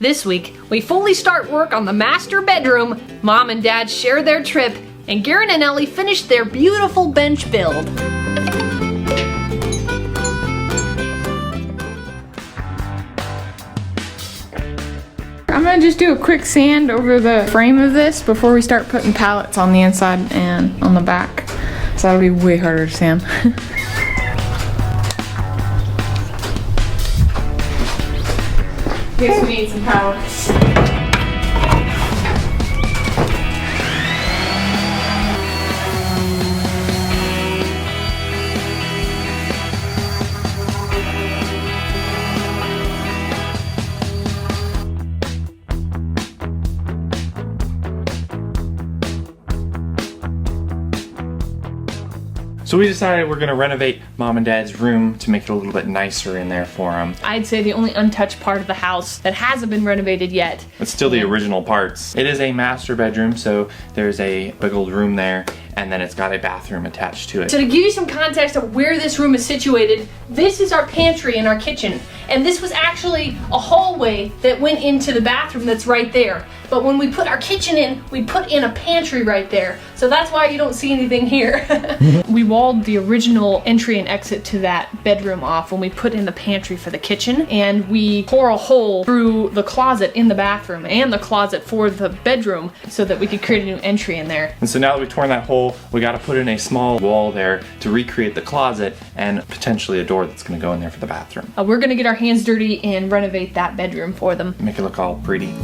This week, we fully start work on the master bedroom, Mom and Dad share their trip, and Garen and Ellie finish their beautiful bench build. I'm gonna just do a quick sand over the frame of this before we start putting pallets on the inside and on the back. So that'll be way harder to sand. Guess we need some pallets. So we decided we're gonna renovate Mom and Dad's room to make it a little bit nicer in there for them. I'd say the only untouched part of the house that hasn't been renovated yet. It's still the original parts. It is a master bedroom, so there's a big old room there, and then it's got a bathroom attached to it. So to give you some context of where this room is situated, this is our pantry and our kitchen. And this was actually a hallway that went into the bathroom that's right there. But when we put our kitchen in, we put in a pantry right there. So that's why you don't see anything here. We walled the original entry and exit to that bedroom off when we put in the pantry for the kitchen. And we tore a hole through the closet in the bathroom and the closet for the bedroom so that we could create a new entry in there. And so now that we've torn that hole, we gotta put in a small wall there to recreate the closet and potentially a door that's gonna go in there for the bathroom. We're gonna get our hands dirty and renovate that bedroom for them. Make it look all pretty.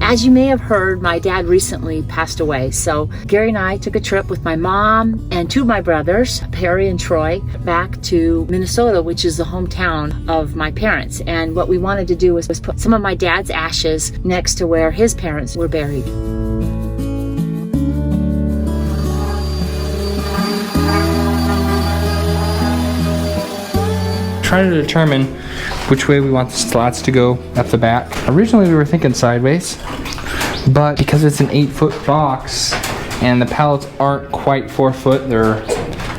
As you may have heard, my dad recently passed away, so Gary and I took a trip with my mom and two of my brothers, Perry and Troy, back to Minnesota, which is the hometown of my parents. And what we wanted to do was put some of my dad's ashes next to where his parents were buried. Trying to determine which way we want the slats to go at the back. Originally we were thinking sideways, but because it's an 8-foot box and the pallets aren't quite 4 foot, they're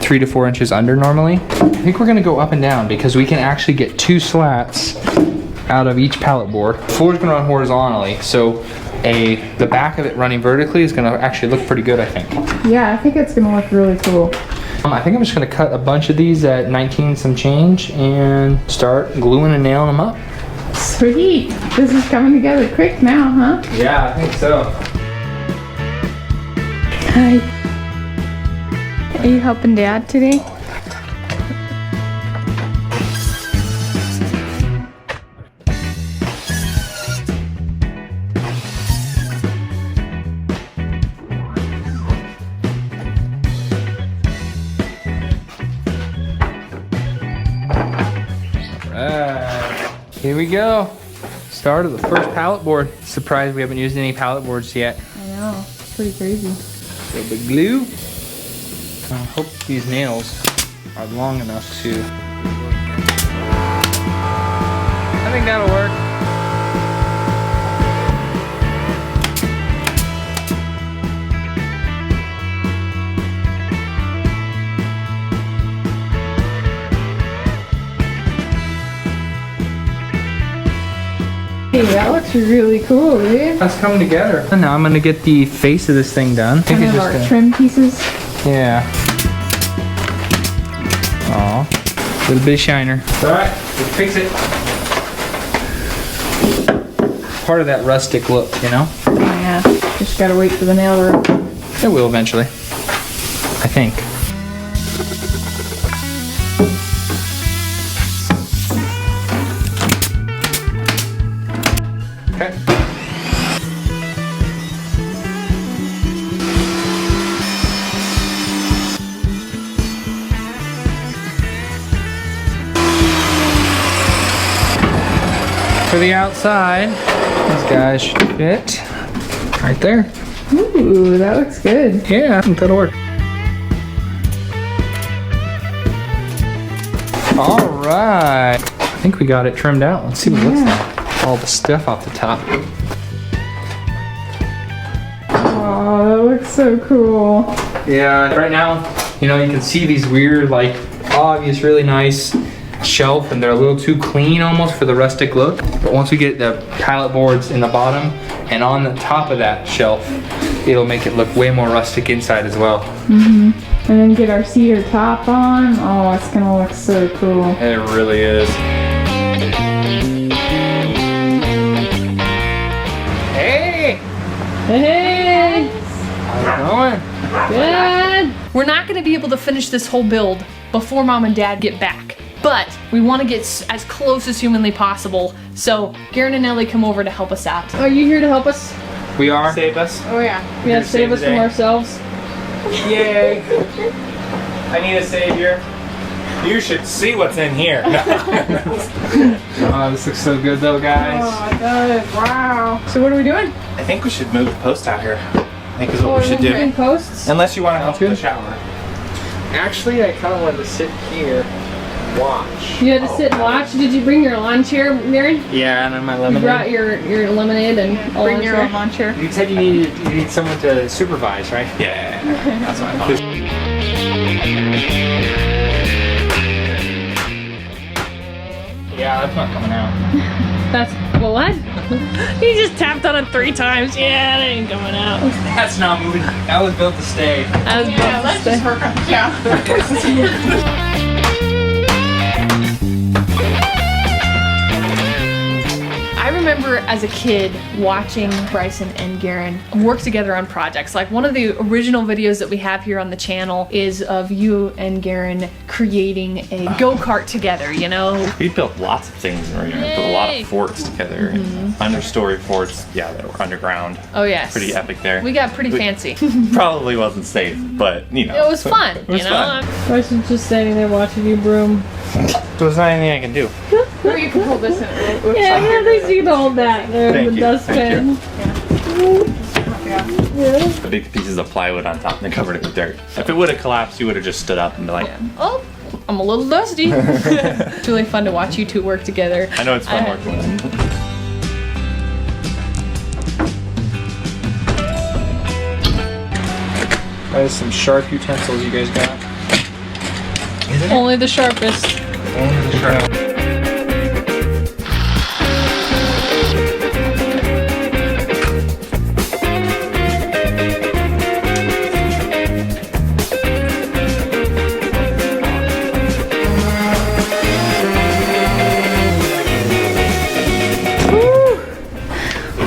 3 to 4 inches under normally, I think we're gonna go up and down because we can actually get 2 slats out of each pallet board. The floor is gonna run horizontally, so the back of it running vertically is gonna actually look pretty good, I think. Yeah, I think it's gonna look really cool. I think I'm just gonna cut a bunch of these at 19 some change and start gluing and nailing them up. Sweet. This is coming together quick now, huh? Yeah, I think so. Hi. Are you helping Dad today? Here we go. Start of the first pallet board. Surprised we haven't used any pallet boards yet. I know, it's pretty crazy. A little bit glue. I hope these nails are long enough to. I think that'll work. Hey, that looks really cool, dude. That's coming together. And now I'm gonna get the face of this thing done. I think Kind of our trim pieces. Yeah. Aw. Little bit of shiner. Alright, we'll fix it. Part of that rustic look, you know? Oh, yeah, just gotta wait for the nail to run. It will eventually. I think. Okay. For the outside, these guys should fit right there. Ooh, that looks good. Yeah, I think that'll work. All right. I think we got it trimmed out. Let's see what it looks like. All the stuff off the top. Oh, that looks so cool. Yeah, right now, you know, you can see these weird, like, obvious, really nice shelf, and they're a little too clean almost for the rustic look. But once we get the pallet boards in the bottom and on the top of that shelf, it'll make it look way more rustic inside as well. And then get our cedar top on. Oh, it's gonna look so cool. It really is. Hey! Hey! How's it going? Good! We're not gonna be able to finish this whole build before Mom and Dad get back, but we wanna get as close as humanly possible, so Garen and Ellie come over to help us out. Are you here to help us? We are. Save us. Oh yeah. Here Yeah, to save save us the from day. ourselves. Yay! I need a savior. You should see what's in here. Oh, this looks so good though, guys. Oh, it does. Wow. So what are we doing? I think we should move the post out here. I think is what we should Putting do. posts? Unless you want to help good. with the shower. Actually, I kind of wanted to sit here and watch. You had to sit and watch. Did you bring your lawn chair, Garen? Yeah, and then my You lemonade. brought your lemonade and Bring your own lawn chair. You said you need someone to supervise, right? Yeah, that's what I thought. Yeah, that's not coming out. That's what? He just tapped on it 3 times. Yeah, it ain't coming out. That's not moving. That was built to stay. I was about to say. I remember as a kid watching Bryson and Garen work together on projects. Like one of the original videos that we have here on the channel is of you and Garen creating a go-kart together, you know? We built lots of things. We built a lot Yay. of forts together. Understory forts, yeah, that were underground. Oh yes. Pretty epic there. We got pretty fancy. Probably wasn't safe, but you know. It was fun, It was you know? fun. Bryson's just standing there watching you broom. There's not anything I can do. Or you can hold this in. Yeah, at least you can hold that there, Thank the you, dustbin. The big pieces of plywood on top and they covered it with dirt. If it would have collapsed, you would have just stood up and be like, Oh, I'm a little dusty. It's really fun to watch you two work together. I know it's fun working with them. There's some sharp utensils you guys got. Only the sharpest. Only the sharp.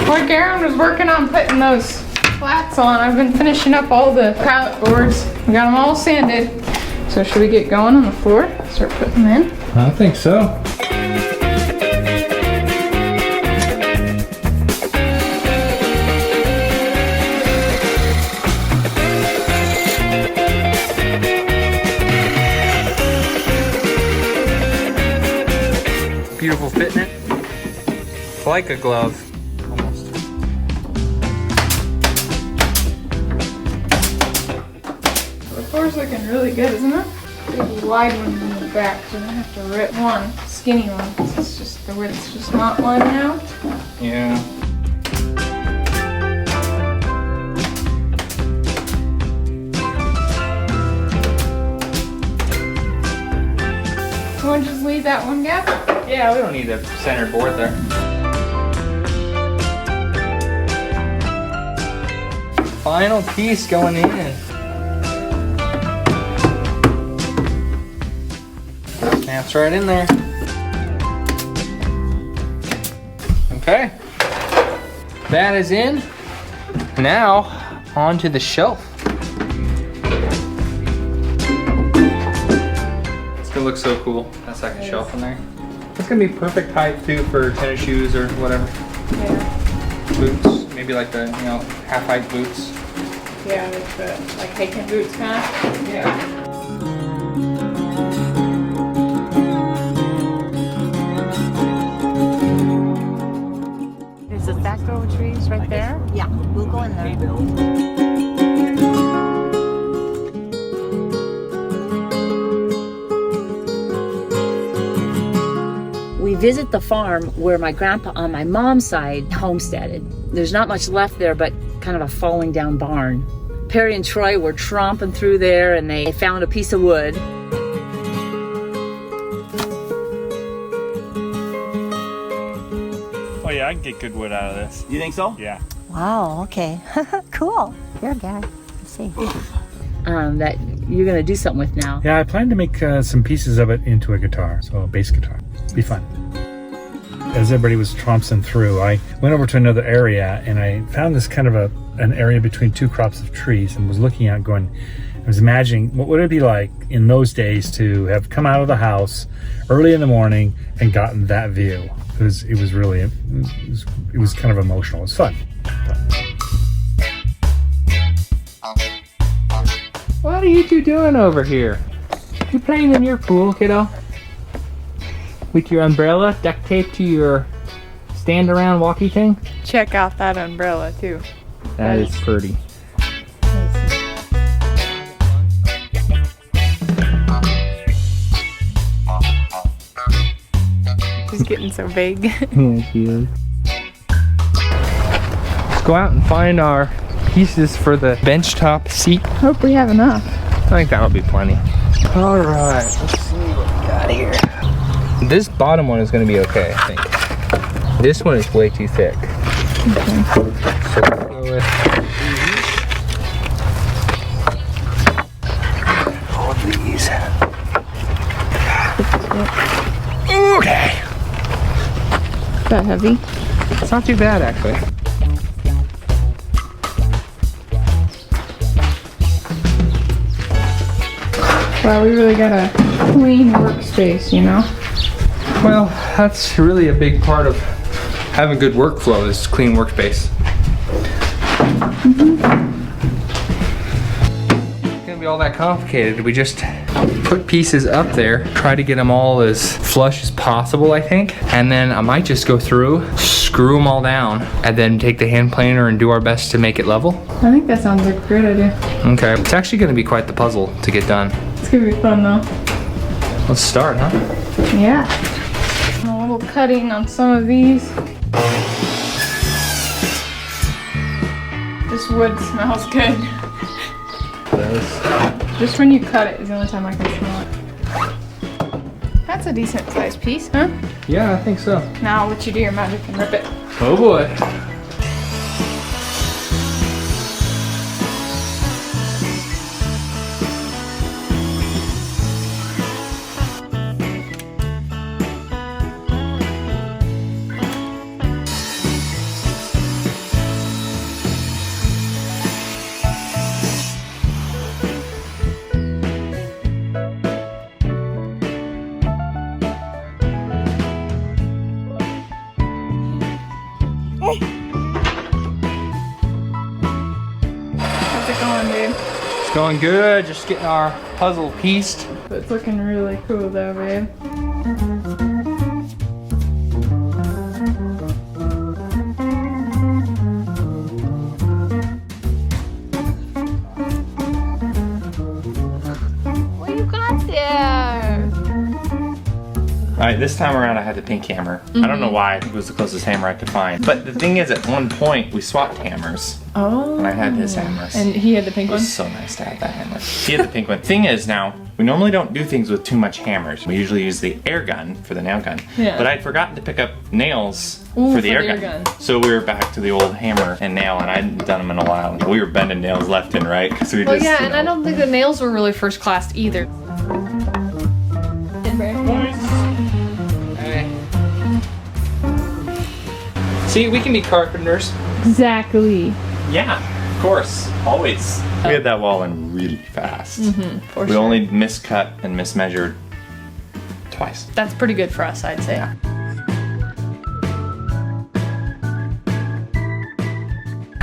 While Garen was working on putting those flats on, I've been finishing up all the pallet boards. We got them all sanded. So should we get going on the floor? Start putting them in? I think so. Beautiful fit in it. It's like a glove. Almost. The floor's looking really good, isn't it? Big wide one in the back, so I have to rip one skinny one. It's just the width's just not lining out. Yeah. You want to just leave that one gap? Yeah, we don't need a center board there. Final piece going in. Snaps right in there. Okay. That is in. Now, onto the shelf. It's gonna look so cool. That second shelf in there. It's gonna be perfect height too for tennis shoes or whatever. Yeah. Boots, maybe like the, you know, half height boots. Yeah, like hiking boots kind of. Yeah. There's a back row of trees right there. Yeah, we'll go in there. We visit the farm where my grandpa on my mom's side homesteaded. There's not much left there, but kind of a falling down barn. Perry and Troy were tromping through there and they found a piece of wood. Oh yeah, I can get good wood out of this. You think so? Yeah. Wow, okay. Cool. Here, Garen. Let's see. That you're gonna do something with now. Yeah, I plan to make some pieces of it into a guitar, so a bass guitar. Be fun. As everybody was tromping through, I went over to another area and I found this kind of an area between two crops of trees and was looking out going, I was imagining what would it be like in those days to have come out of the house early in the morning and gotten that view. It was really, it was kind of emotional. It was fun. What are you two doing over here? You playing in your pool, kiddo? With your umbrella duct taped to your stand around walkie thing? Check out that umbrella too. That is pretty. She's getting so big. Yeah, she is. Let's go out and find our pieces for the bench top seat. Hope we have enough. I think that'll be plenty. All right, let's see what we got here. This bottom one is going to be okay, I think. This one is way too thick. Okay. So let's go with all of these. Okay. Is that heavy? It's not too bad, actually. Wow, we really got a clean workspace, you know? Well, that's really a big part of having good workflow is clean workspace. It's gonna be all that complicated. We just put pieces up there, try to get them all as flush as possible, I think. And then I might just go through, screw them all down, and then take the hand planer and do our best to make it level. I think that sounds like a great idea. Okay, it's actually gonna be quite the puzzle to get done. It's gonna be fun though. Let's start, huh? Yeah. A little cutting on some of these. This wood smells good. Just when you cut it is the only time I can smell it. That's a decent sized piece, huh? Yeah, I think so. Now I'll let you do your magic and rip it. Oh boy. How's it going, dude? It's going good, just getting our puzzle pieced. It's looking really cool though, babe. What you got there? All right, this time around I had the pink hammer. I don't know why, I think it was the closest hammer I could find. But the thing is, at one point, we swapped hammers. Oh. And I had his hammers. And he had the pink It one? was so nice to have that hammer. He had the pink one. Thing is now, we normally don't do things with too much hammers. We usually use the air gun for the nail gun. Yeah. But I'd forgotten to pick up nails Ooh, for the air gun. So we were back to the old hammer and nail, and I hadn't done them in a while. We were bending nails left and right. So we Well, just, yeah, you and know. I don't think the nails were really first class either. See, we can be carpenters. Exactly. Yeah, of course, always. We had that wall in really fast. For We sure. only miscut and mismeasured twice. That's pretty good for us, I'd say. Yeah.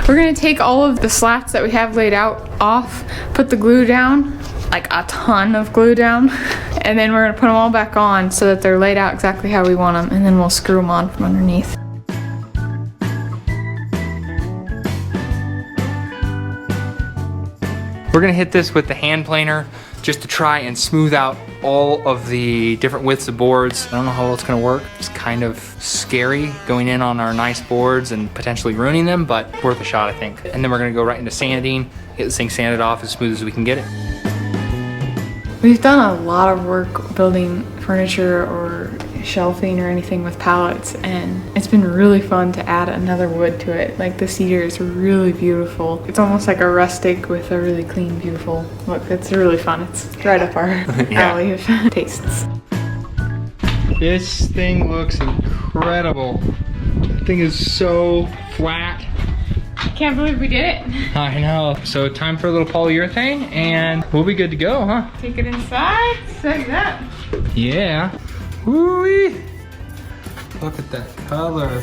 We're gonna take all of the slats that we have laid out off, put the glue down, like a ton of glue down, and then we're gonna put them all back on so that they're laid out exactly how we want them, and then we'll screw them on from underneath. We're gonna hit this with the hand planer just to try and smooth out all of the different widths of boards. I don't know how well it's gonna work. It's kind of scary going in on our nice boards and potentially ruining them, but worth a shot, I think. And then we're gonna go right into sanding get this thing sanded off as smooth as we can get it. We've done a lot of work building furniture or shelving or anything with pallets, and it's been really fun to add another wood to it. Like the cedar is really beautiful. It's almost like a rustic with a really clean, beautiful look. It's really fun. It's right up our alley of tastes. This thing looks incredible. The thing is so flat. Can't believe we did it. I know. So time for a little polyurethane and we'll be good to go, huh? Take it inside, set it up. Yeah. Woo-wee. Look at that color.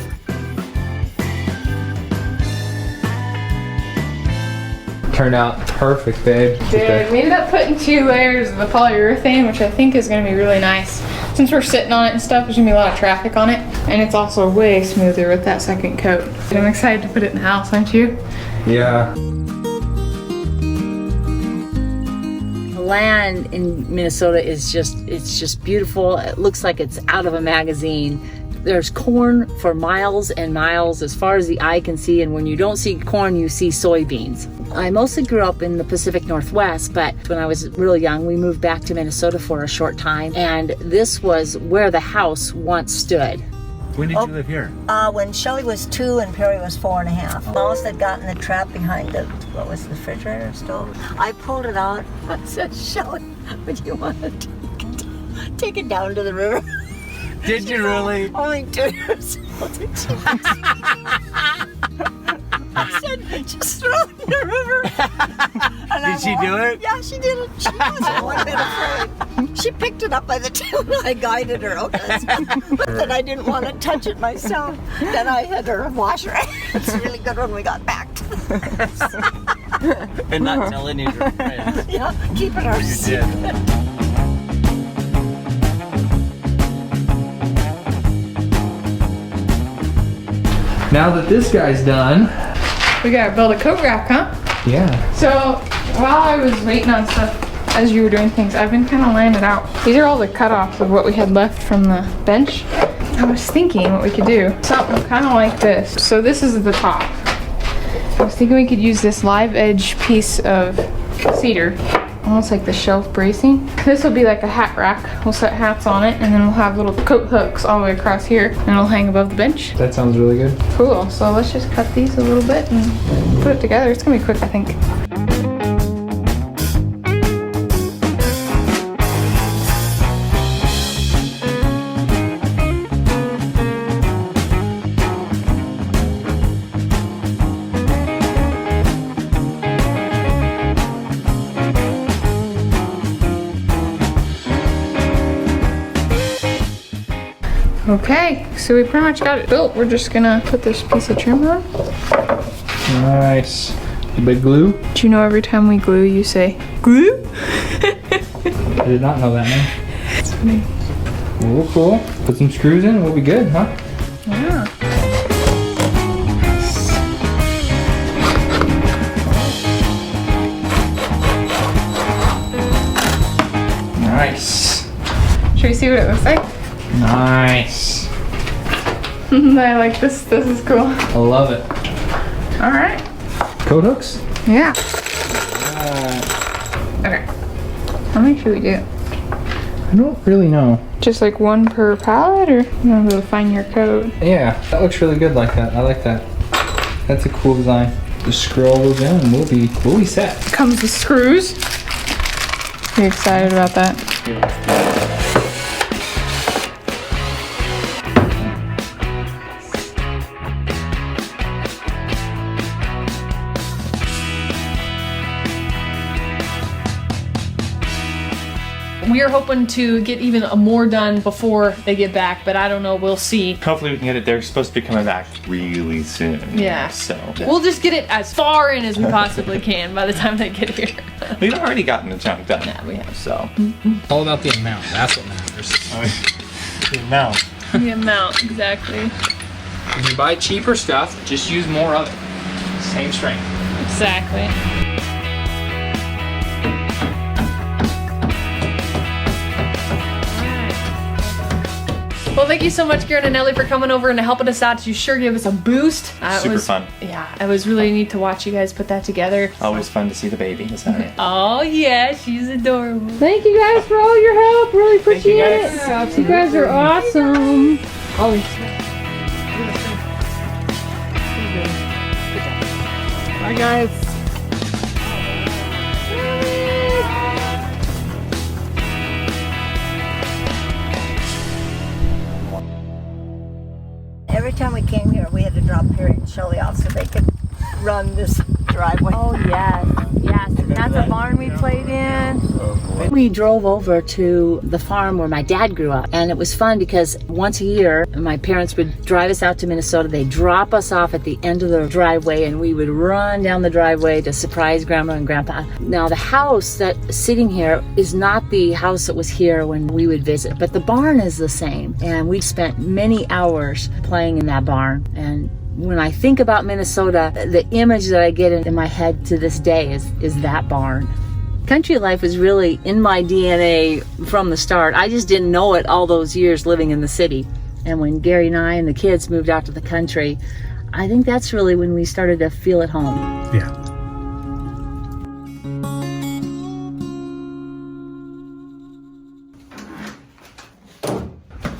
Turned out perfect, babe. Good. We ended up putting 2 layers of the polyurethane, which I think is going to be really nice. Since we're sitting on it and stuff, there's going to be a lot of traffic on it. And it's also way smoother with that second coat. I'm excited to put it in the house, aren't you? Yeah. The land in Minnesota is just beautiful. It looks like it's out of a magazine. There's corn for miles and miles as far as the eye can see, and when you don't see corn, you see soybeans. I mostly grew up in the Pacific Northwest, but when I was really young, we moved back to Minnesota for a short time, and this was where the house once stood. When did you live here? When Shelley was 2 and Perry was 4.5. Mouse had gotten the trap behind the, what was the refrigerator stove? I pulled it out. I said, Shelley, would you want to take it down to the river? Did you really? Only 2 years old. I said, just throw it in the river. Did she do it? Yeah, she did it. She wasn't one bit afraid. She picked it up by the tail and I guided her. Okay, but then I didn't want to touch it myself. Then I had her wash her. It's really good when we got back to the house. And not tell any of your friends. Yeah, keep it our secret. Now that this guy's done. We gotta build a coat rack, huh? Yeah. So while I was waiting on stuff, as you were doing things, I've been kind of laying it out. These are all the cutoffs of what we had left from the bench. I was thinking what we could do. Something kind of like this. So this is the top. I was thinking we could use this live edge piece of cedar, almost like the shelf bracing. This will be like a hat rack. We'll set hats on it, and then we'll have little coat hooks all the way across here, and it'll hang above the bench. That sounds really good. Cool. So let's just cut these a little bit and put it together. It's gonna be quick, I think. Okay, so we pretty much got it built. We're just gonna put this piece of trim on. Nice. A big glue? Do you know every time we glue, you say, glue? I did not know that, man. It's funny. Cool, cool. Put some screws in and we'll be good, huh? Yeah. Nice. Should we see what it looks like? Nice. I like this. This is cool. I love it. All right. Coat hooks? Yeah. Okay. How many should we do? I don't really know. Just like one per pallet, or you want to find your coat? Yeah, that looks really good like that. I like that. That's a cool design. Just screw all those in and we'll be set. Comes with screws. You excited about that? We are hoping to get even more done before they get back, but I don't know. We'll see. Hopefully we can get it. They're supposed to be coming back really soon. Yeah. So we'll just get it as far in as we possibly can by the time they get here. we've already gotten the chunk done. Yeah, we have. So All about the amount. That's what matters. the amount. The amount, exactly. When you buy cheaper stuff, just use more of it. Same strength. Exactly. Well, thank you so much, Garen and Ellie, for coming over and helping us out. You sure gave us a boost. Super fun. Yeah, it was really neat to watch you guys put that together. Always fun to see the baby. Is that right? Oh yeah, she's adorable. Thank you guys for all your help. Really appreciate it. guys. You guys are awesome. Bye, guys. Every time we came here, we had to drop Harry and Shelley off so they could run this driveway. Oh yes, yes. And that's a barn we played in. We drove over to the farm where my dad grew up, and it was fun because once a year my parents would drive us out to Minnesota. They'd drop us off at the end of the driveway, and we would run down the driveway to surprise Grandma and Grandpa. Now the house that's sitting here is not the house that was here when we would visit, but the barn is the same, and we spent many hours playing in that barn. And when I think about Minnesota, the image that I get in my head to this day is that barn. Country life is really in my DNA from the start. I just didn't know it all those years living in the city. And when Gary and I and the kids moved out to the country, I think that's really when we started to feel at home. Yeah.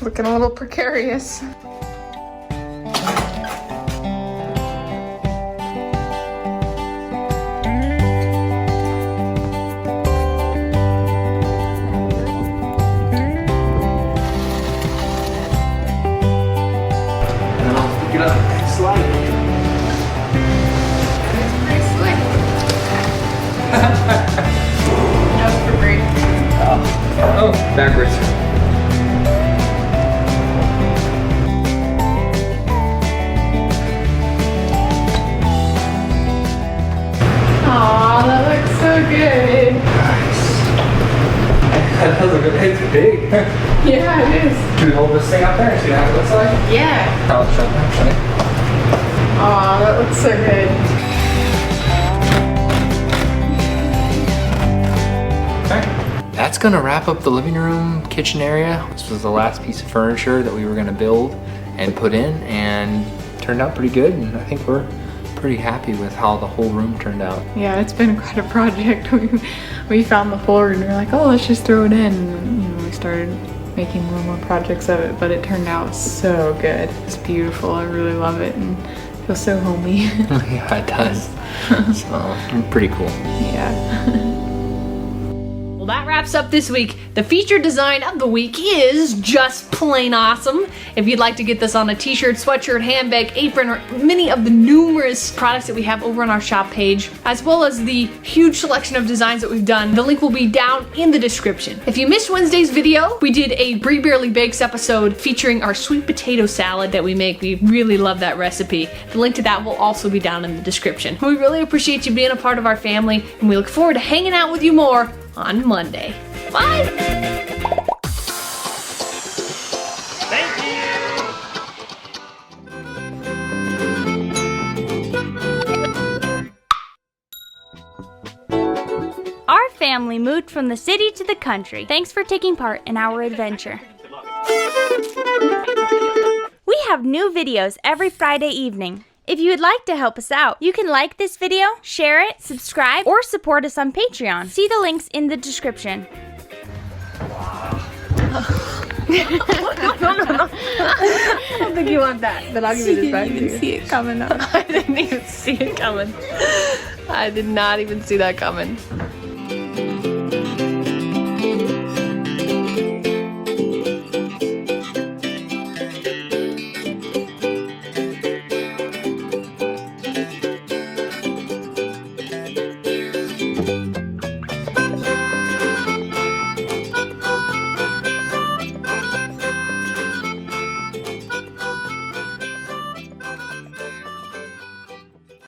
Looking a little precarious. Oh, backwards. Aw, that looks so good. It's big. Yeah, it is. Should we hold this thing up there and see how it looks like? Yeah. I'll show them, actually. Aw, that looks so good. That's gonna wrap up the living room, kitchen area. This was the last piece of furniture that we were gonna build and put in, and turned out pretty good, and I think we're pretty happy with how the whole room turned out. Yeah, it's been quite a project. We found the floor and we were like, oh, let's just throw it in. And, we started making more and more projects of it, but it turned out so good. It's beautiful. I really love it and feels so homey. Yeah, it does. So, pretty cool. Yeah. Well, that wraps up this week. The featured design of the week is just plain awesome. If you'd like to get this on a t-shirt, sweatshirt, handbag, apron, or many of the numerous products that we have over on our shop page, as well as the huge selection of designs that we've done, the link will be down in the description. If you missed Wednesday's video, we did a Brie Barely Bakes episode featuring our sweet potato salad that we make. We really love that recipe. The link to that will also be down in the description. We really appreciate you being a part of our family, and we look forward to hanging out with you more on Monday. Bye! Thank you! Our family moved from the city to the country. Thanks for taking part in our adventure. We have new videos every Friday evening. If you would like to help us out, you can like this video, share it, subscribe, or support us on Patreon. See the links in the description. I don't think you want that, but I'll give you this back. You didn't even see it coming up. I didn't even see it coming. I did not even see that coming.